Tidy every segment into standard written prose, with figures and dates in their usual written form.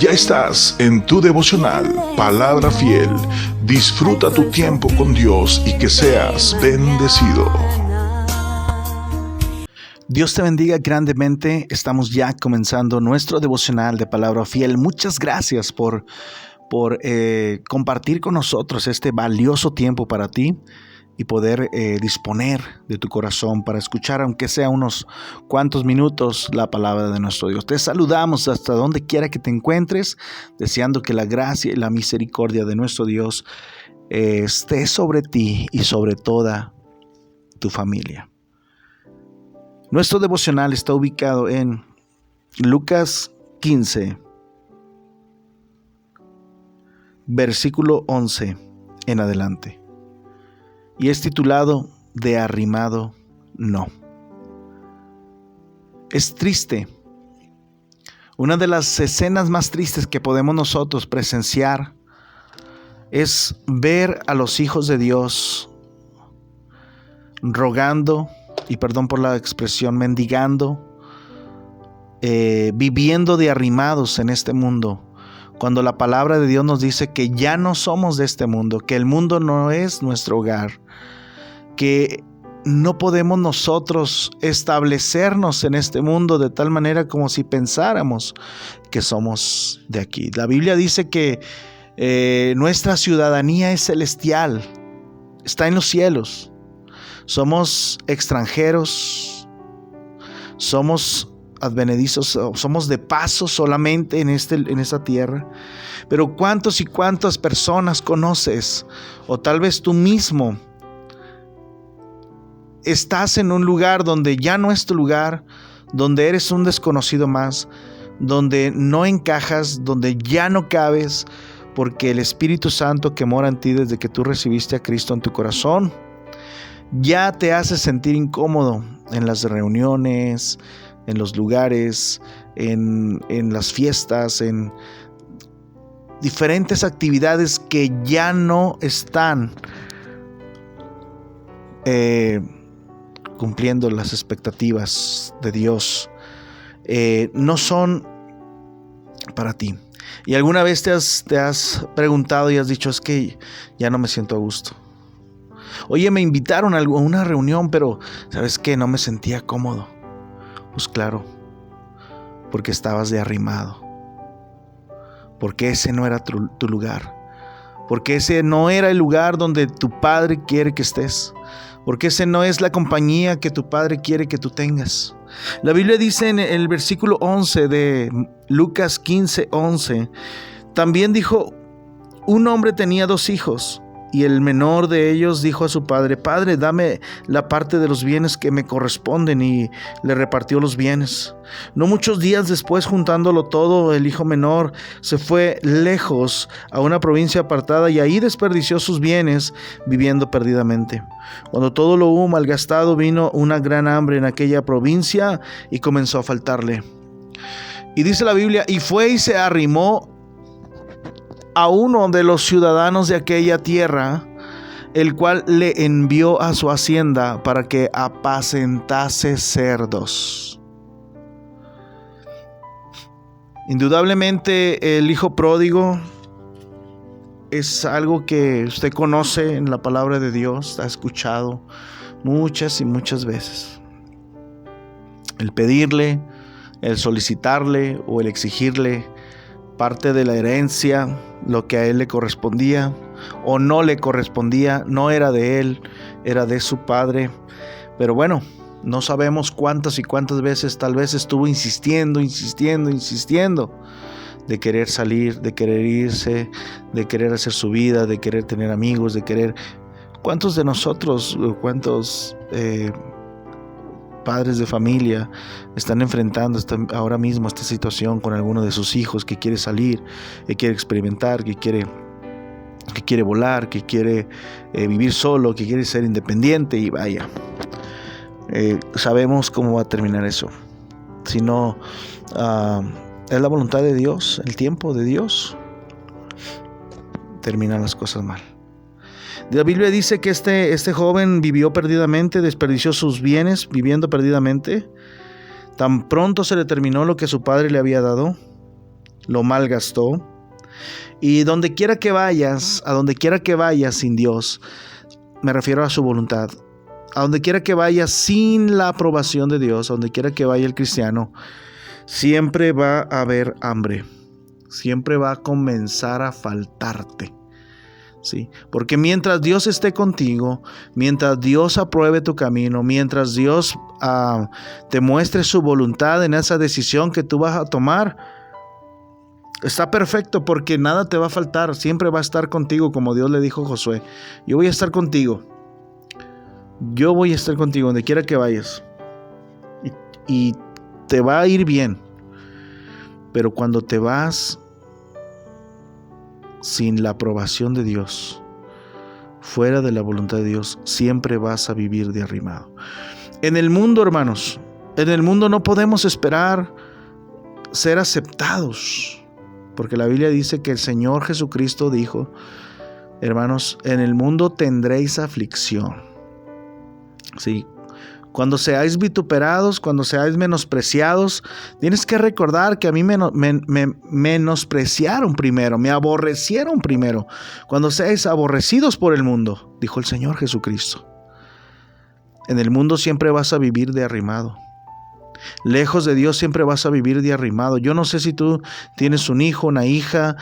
Ya estás en tu devocional, Palabra Fiel. Disfruta tu tiempo con Dios y que seas bendecido. Dios te bendiga grandemente. Estamos ya comenzando nuestro devocional de Palabra Fiel. Muchas gracias por compartir con nosotros este valioso tiempo para ti y poder disponer de tu corazón para escuchar, aunque sea unos cuantos minutos, la palabra de nuestro Dios. Te saludamos hasta donde quiera que te encuentres, deseando que la gracia y la misericordia de nuestro Dios esté sobre ti y sobre toda tu familia. Nuestro devocional está ubicado en Lucas 15, versículo 11 en adelante. Y es titulado De arrimado no. Es triste. Una de las escenas más tristes que podemos nosotros presenciar es ver a los hijos de Dios rogando, y perdón por la expresión, mendigando, viviendo de arrimados en este mundo. Cuando la palabra de Dios nos dice que ya no somos de este mundo, que el mundo no es nuestro hogar, que no podemos nosotros establecernos en este mundo de tal manera como si pensáramos que somos de aquí. La Biblia dice que nuestra ciudadanía es celestial, está en los cielos. Somos extranjeros, somos advenedizos, somos de paso solamente en esta tierra. Pero ¿cuántos y cuántas personas conoces? O tal vez tú mismo estás en un lugar donde ya no es tu lugar, donde eres un desconocido más, donde no encajas, donde ya no cabes, porque el Espíritu Santo que mora en ti desde que tú recibiste a Cristo en tu corazón ya te hace sentir incómodo en las reuniones, en los lugares, en las fiestas, en diferentes actividades que ya no están cumpliendo las expectativas de Dios. No son para ti. Y alguna vez te has preguntado y has dicho: es que ya no me siento a gusto. Oye, me invitaron a una reunión, pero ¿sabes qué? No me sentía cómodo. Pues claro, porque estabas de arrimado. Porque ese no era tu lugar. Porque ese no era el lugar donde tu Padre quiere que estés. Porque ese no es la compañía que tu Padre quiere que tú tengas. La Biblia dice en el versículo 11 de Lucas 15, 11, también dijo: un hombre tenía 2 hijos. Y el menor de ellos dijo a su padre: Padre, dame la parte de los bienes que me corresponden. Y le repartió los bienes. No muchos días después, juntándolo todo, el hijo menor se fue lejos a una provincia apartada y ahí desperdició sus bienes viviendo perdidamente. Cuando todo lo hubo malgastado, vino una gran hambre en aquella provincia y comenzó a faltarle. Y dice la Biblia: y fue y se arrimó a uno de los ciudadanos de aquella tierra, el cual le envió a su hacienda para que apacentase cerdos. Indudablemente el hijo pródigo es algo que usted conoce en la palabra de Dios, ha escuchado muchas y muchas veces. El pedirle, el solicitarle o el exigirle parte de la herencia, lo que a él le correspondía o no le correspondía, no era de él, era de su padre. Pero bueno, no sabemos cuántas y cuántas veces tal vez estuvo insistiendo de querer salir, de querer irse, de querer hacer su vida, de querer tener amigos, de querer... ¿Cuántos de nosotros, cuántos padres de familia están enfrentando ahora mismo esta situación con alguno de sus hijos que quiere salir, que quiere experimentar, que quiere volar, que quiere vivir solo, que quiere ser independiente? Y vaya, sabemos cómo va a terminar eso. Si no es la voluntad de Dios, el tiempo de Dios, terminan las cosas mal. La Biblia dice que este joven vivió perdidamente, desperdició sus bienes viviendo perdidamente. Tan pronto se le terminó lo que su padre le había dado, lo malgastó. Y a donde quiera que vayas sin Dios, me refiero a su voluntad, a donde quiera que vayas sin la aprobación de Dios, a donde quiera que vaya el cristiano, siempre va a haber hambre, siempre va a comenzar a faltarte. Sí, porque mientras Dios esté contigo, mientras Dios apruebe tu camino, mientras Dios te muestre su voluntad en esa decisión que tú vas a tomar, está perfecto, porque nada te va a faltar, siempre va a estar contigo, como Dios le dijo a Josué: yo voy a estar contigo, donde quiera que vayas, y te va a ir bien. Pero cuando te vas sin la aprobación de Dios, fuera de la voluntad de Dios, siempre vas a vivir de arrimado. En el mundo, hermanos, en el mundo no podemos esperar ser aceptados, porque la Biblia dice que el Señor Jesucristo dijo: hermanos, en el mundo tendréis aflicción. Sí. Cuando seáis vituperados, cuando seáis menospreciados, tienes que recordar que a mí me menospreciaron primero, me aborrecieron primero. Cuando seáis aborrecidos por el mundo, dijo el Señor Jesucristo. En el mundo siempre vas a vivir de arrimado. Lejos de Dios siempre vas a vivir de arrimado. Yo no sé si tú tienes un hijo, una hija,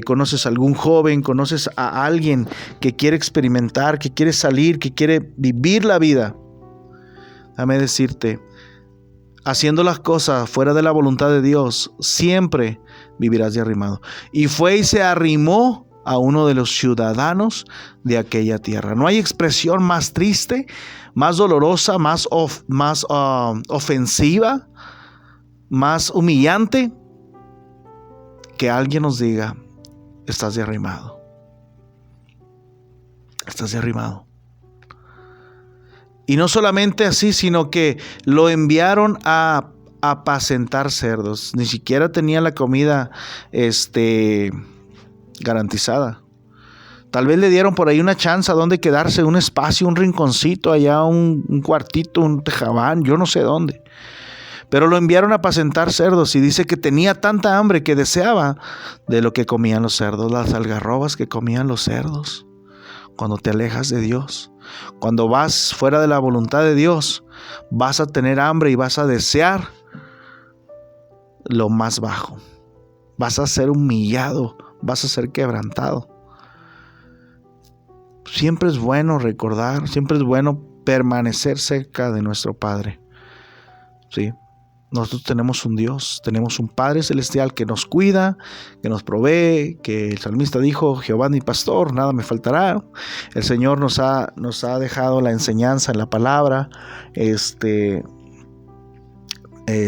conoces a algún joven, conoces a alguien que quiere experimentar, que quiere salir, que quiere vivir la vida. Déjame decirte, haciendo las cosas fuera de la voluntad de Dios, siempre vivirás de arrimado. Y fue y se arrimó a uno de los ciudadanos de aquella tierra. No hay expresión más triste, más dolorosa, más ofensiva, más humillante, que alguien nos diga: estás de arrimado. Estás de arrimado. Y no solamente así, sino que lo enviaron a apacentar cerdos. Ni siquiera tenía la comida garantizada. Tal vez le dieron por ahí una chance a donde quedarse, un espacio, un rinconcito, allá un cuartito, un tejabán, yo no sé dónde. Pero lo enviaron a apacentar cerdos, y dice que tenía tanta hambre que deseaba de lo que comían los cerdos, las algarrobas que comían los cerdos. Cuando te alejas de Dios, cuando vas fuera de la voluntad de Dios, vas a tener hambre y vas a desear lo más bajo. Vas a ser humillado, vas a ser quebrantado. Siempre es bueno recordar, siempre es bueno permanecer cerca de nuestro Padre. Sí. Nosotros tenemos un Dios, tenemos un Padre Celestial que nos cuida, que nos provee, que el salmista dijo: Jehová es mi pastor, nada me faltará. El Señor nos ha dejado la enseñanza en la palabra.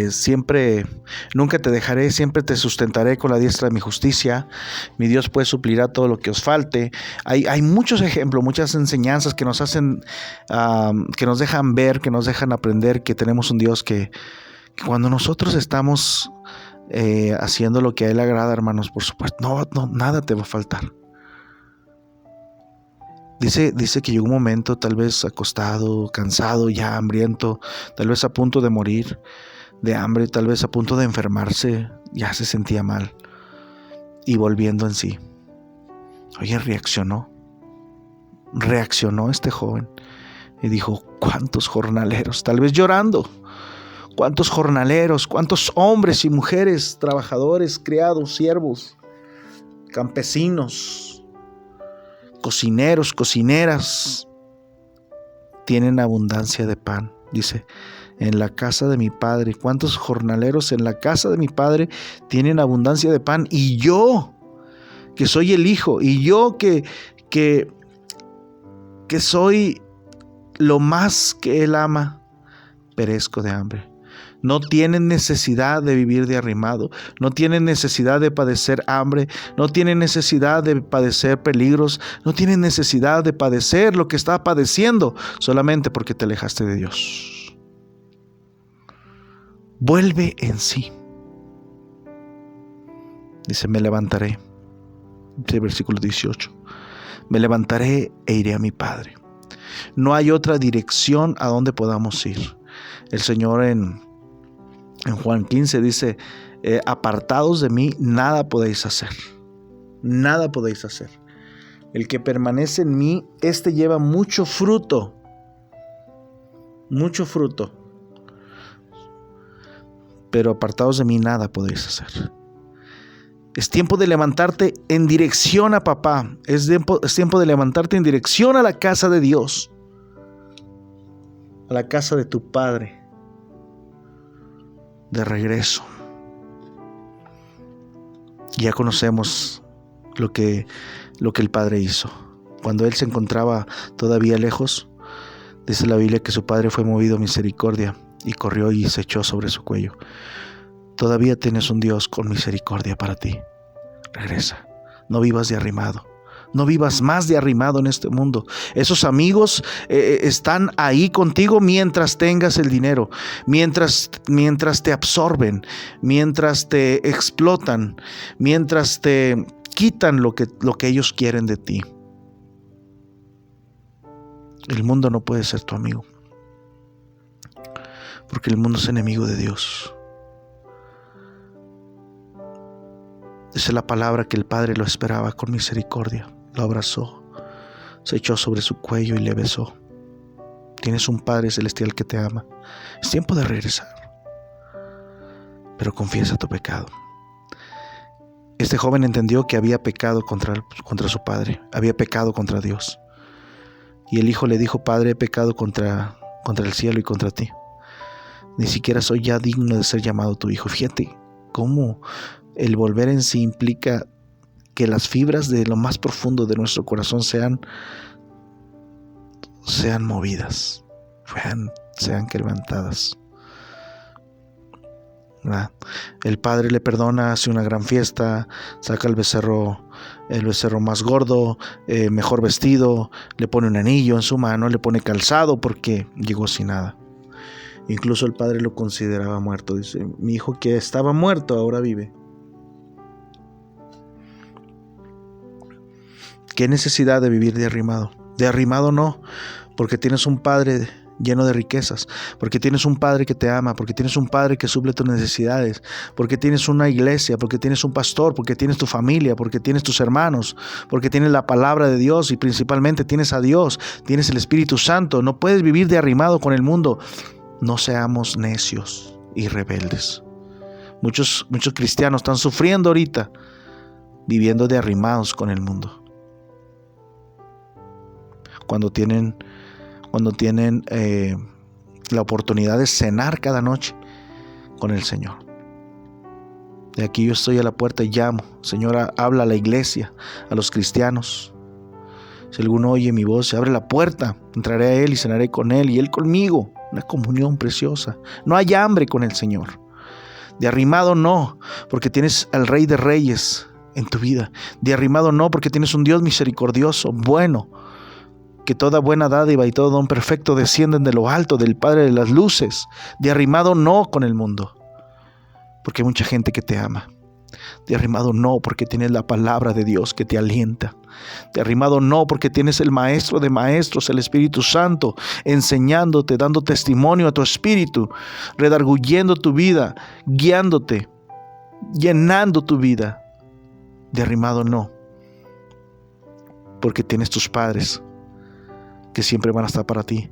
Siempre, nunca te dejaré, siempre te sustentaré con la diestra de mi justicia. Mi Dios pues suplirá todo lo que os falte. Hay muchos ejemplos, muchas enseñanzas que nos hacen, que nos dejan ver, que nos dejan aprender que tenemos un Dios que cuando nosotros estamos haciendo lo que a Él agrada, hermanos, por supuesto, no, nada te va a faltar. Dice que llegó un momento, tal vez acostado, cansado, ya hambriento, tal vez a punto de morir de hambre, tal vez a punto de enfermarse, ya se sentía mal, y volviendo en sí. Oye, reaccionó este joven y dijo: ¿cuántos jornaleros? Tal vez llorando. ¿Cuántos jornaleros, cuántos hombres y mujeres, trabajadores, criados, siervos, campesinos, cocineros, cocineras, tienen abundancia de pan? Dice: en la casa de mi Padre. ¿Cuántos jornaleros en la casa de mi Padre tienen abundancia de pan? Y yo, que soy el Hijo, y yo que soy lo más que Él ama, perezco de hambre. No tienen necesidad de vivir de arrimado, no tienen necesidad de padecer hambre, no tienen necesidad de padecer peligros, no tienen necesidad de padecer lo que está padeciendo solamente porque te alejaste de Dios. Vuelve en sí. Dice: me levantaré. Dice versículo 18. Me levantaré e iré a mi Padre. No hay otra dirección a donde podamos ir. El Señor en Juan 15 dice: apartados de mí, nada podéis hacer. Nada podéis hacer. El que permanece en mí, este lleva mucho fruto. Mucho fruto. Pero apartados de mí, nada podéis hacer. Es tiempo de levantarte en dirección a papá. Es tiempo de levantarte en dirección a la casa de Dios. A la casa de tu Padre. De regreso. Ya conocemos lo que el Padre hizo. Cuando Él se encontraba todavía lejos, dice la Biblia que su Padre fue movido a misericordia y corrió y se echó sobre su cuello. Todavía tienes un Dios con misericordia para ti. Regresa. No vivas de arrimado. No vivas más de arrimado en este mundo. Esos amigos están ahí contigo mientras tengas el dinero, mientras te absorben, mientras te explotan, mientras te quitan lo que ellos quieren de ti. El mundo no puede ser tu amigo, porque el mundo es enemigo de Dios. Esa es la palabra que el Padre lo esperaba con misericordia. Lo abrazó, se echó sobre su cuello y le besó. Tienes un Padre celestial que te ama. Es tiempo de regresar, pero confiesa tu pecado. Este joven entendió que había pecado contra su padre, había pecado contra Dios. Y el hijo le dijo: Padre, he pecado contra el cielo y contra ti. Ni siquiera soy ya digno de ser llamado tu hijo. Fíjate cómo el volver en sí implica que las fibras de lo más profundo de nuestro corazón sean movidas, sean quebrantadas. ¿Verdad? El padre le perdona, hace una gran fiesta, saca el becerro más gordo, mejor vestido, le pone un anillo en su mano, le pone calzado porque llegó sin nada. Incluso el padre lo consideraba muerto. Dice: mi hijo que estaba muerto ahora vive. ¿Qué necesidad de vivir de arrimado? De arrimado no, porque tienes un Padre lleno de riquezas, porque tienes un Padre que te ama, porque tienes un Padre que suple tus necesidades, porque tienes una iglesia, porque tienes un pastor, porque tienes tu familia, porque tienes tus hermanos, porque tienes la palabra de Dios y principalmente tienes a Dios, tienes el Espíritu Santo. No puedes vivir de arrimado con el mundo. No seamos necios y rebeldes. Muchos cristianos están sufriendo ahorita viviendo de arrimados con el mundo. Cuando tienen la oportunidad de cenar cada noche con el Señor. De aquí yo estoy a la puerta y llamo. Señora, habla a la iglesia, a los cristianos. Si alguno oye mi voz, se abre la puerta, entraré a Él y cenaré con Él y Él conmigo. Una comunión preciosa. No hay hambre con el Señor. De arrimado no, porque tienes al Rey de Reyes en tu vida. De arrimado no, porque tienes un Dios misericordioso, bueno, que toda buena dádiva y todo don perfecto descienden de lo alto, del Padre de las luces. De arrimado no con el mundo, porque hay mucha gente que te ama. De arrimado no, porque tienes la palabra de Dios que te alienta. De arrimado no, porque tienes el Maestro de Maestros, el Espíritu Santo, enseñándote, dando testimonio a tu espíritu, redarguyendo tu vida, guiándote, llenando tu vida. De arrimado no, porque tienes tus padres que siempre van a estar para ti.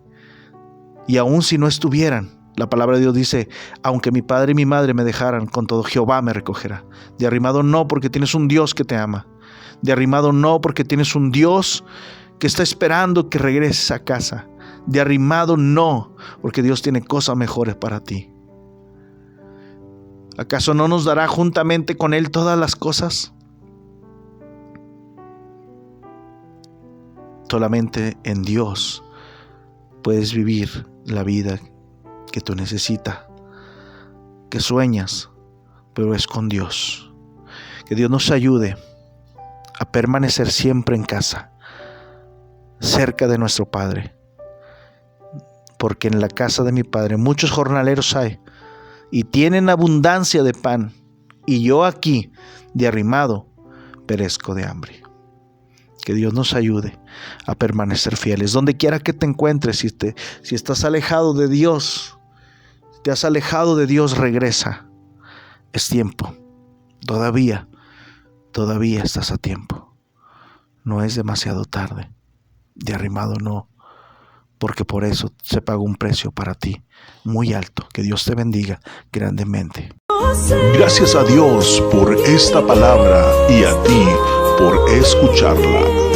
Y aun si no estuvieran, la palabra de Dios dice: aunque mi padre y mi madre me dejaran, con todo Jehová me recogerá. De arrimado no, porque tienes un Dios que te ama. De arrimado no, porque tienes un Dios que está esperando que regreses a casa. De arrimado no, porque Dios tiene cosas mejores para ti. ¿Acaso no nos dará juntamente con Él todas las cosas? Solamente en Dios puedes vivir la vida que tú necesitas, que sueñas, pero es con Dios. Que Dios nos ayude a permanecer siempre en casa, cerca de nuestro Padre, porque en la casa de mi Padre muchos jornaleros hay y tienen abundancia de pan, y yo aquí, de arrimado, perezco de hambre. Que Dios nos ayude a permanecer fieles. Donde quiera que te encuentres, si estás alejado de Dios, si te has alejado de Dios, regresa. Es tiempo. Todavía estás a tiempo. No es demasiado tarde. De arrimado no, porque por eso se pagó un precio para ti muy alto. Que Dios te bendiga grandemente. Gracias a Dios por esta palabra y a ti por escucharla.